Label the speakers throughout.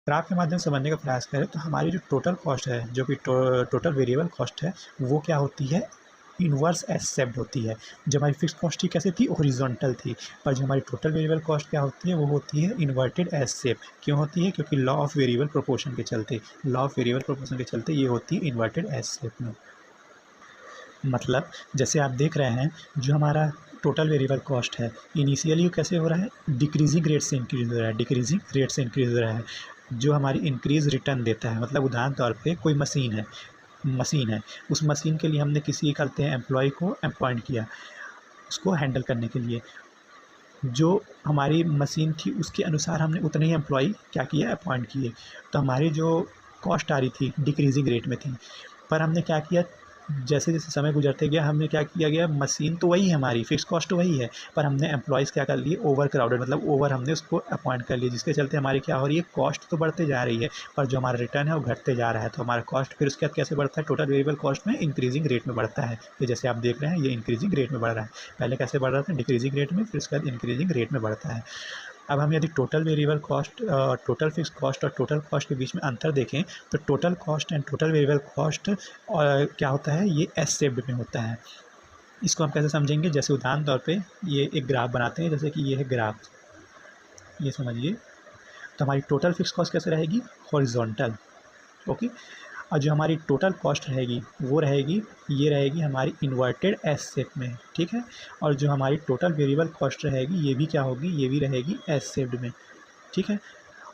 Speaker 1: Graph के माध्यम से समझने का प्रयास करें तो हमारी जो टोटल कॉस्ट है, जो कि टोटल वेरिएबल कॉस्ट है, वो क्या होती है, इन्वर्स एस शेप्ड होती है। जो हमारी फिक्स कॉस्ट थी कैसे थी, हॉरिजॉन्टल थी, पर जो हमारी टोटल वेरिएबल कॉस्ट क्या होती है, वो होती है इन्वर्टेड एस शेप। क्यों होती है, क्योंकि लॉ ऑफ वेरिएबल प्रोपोर्शन के चलते, लॉ ऑफ वेरिएबल प्रोपोर्शन के चलते ये होती है इन्वर्टेड एस शेप में। मतलब जैसे आप देख रहे हैं, जो हमारा टोटल वेरिएबल कॉस्ट है, इनिशियली कैसे हो रहा है, डिक्रीजिंग रेट से इंक्रीज हो रहा है, डिक्रीजिंग रेट से इंक्रीज हो रहा है, जो हमारी इंक्रीज रिटर्न देता है। मतलब उदाहरण तौर पे कोई मशीन है, उस मशीन के लिए हमने किसी करते हैं एम्प्लॉय को अपॉइंट किया उसको हैंडल करने के लिए। जो हमारी मशीन थी उसके अनुसार हमने उतने ही एम्प्लॉय क्या किया, अपॉइंट किए। तो हमारी जो कॉस्ट आ रही थी डिक्रीजिंग रेट में थी, पर हमने क्या किया, जैसे जैसे समय गुजरते गया हमने क्या किया गया, मशीन तो वही है, हमारी फिक्स कॉस्ट तो वही है, पर हमने एम्प्लॉयज़ क्या कर लिए, ओवर क्राउडेड, मतलब ओवर हमने उसको अपॉइंट कर लिया, जिसके चलते हमारी क्या हो रही है, कॉस्ट तो बढ़ते जा रही है, पर जो हमारा रिटर्न है वो घटते जा रहा है। तो हमारा कॉस्ट फिर उसके बाद कैसे बढ़ता है, टोटल वेरिएबल कॉस्ट में इंक्रीजिंग रेट में बढ़ता है। तो जैसे आप देख रहे हैं ये इंक्रीजिंग रेट में बढ़ रहा है, पहले कैसे बढ़ रहा था, डिक्रीजिंग रेट में, फिर उसके बाद इंक्रीजिंग रेट में बढ़ता है। अब हम यदि total variable cost, total fix cost और टोटल कॉस्ट के बीच में अंतर देखें, तो total cost and total variable cost क्या होता है, ये एस शेप्ड में होता है। इसको हम कैसे समझेंगे, जैसे उदाहरण तौर पे ये एक ग्राफ बनाते हैं, जैसे कि ये है ग्राफ, ये समझिए। तो हमारी टोटल फिक्स कॉस्ट कैसे रहेगी, हॉरिजॉन्टल, ओके। और जो हमारी टोटल कॉस्ट रहेगी वो रहेगी, ये रहेगी हमारी इन्वर्टेड एस शेप में, ठीक है। और जो हमारी टोटल वेरिएबल कॉस्ट रहेगी ये भी क्या होगी, ये भी रहेगी एस शेप्ड में, ठीक है।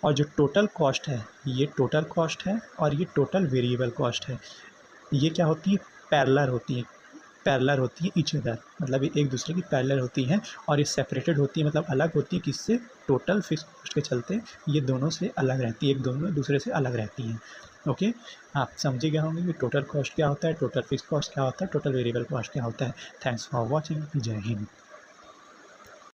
Speaker 1: और जो टोटल कॉस्ट है, ये टोटल कॉस्ट है और ये टोटल वेरिएबल कॉस्ट है, ये क्या होती है, पैरेलल होती है, पैरेलल होती है ईच अदर, मतलब ये एक दूसरे की पैरेलल होती हैं। और ये सेपरेटेड होती है, मतलब अलग होती है, किससे, टोटल फिक्स कॉस्ट के चलते ये दोनों से अलग रहती है, एक दोनों दूसरे से अलग रहती हैं, ओके। आप समझे गए होंगे कि टोटल कॉस्ट क्या होता है, टोटल फिक्स कॉस्ट क्या होता है, टोटल वेरिएबल कॉस्ट क्या होता है। थैंक्स फॉर वॉचिंग, जय हिंद।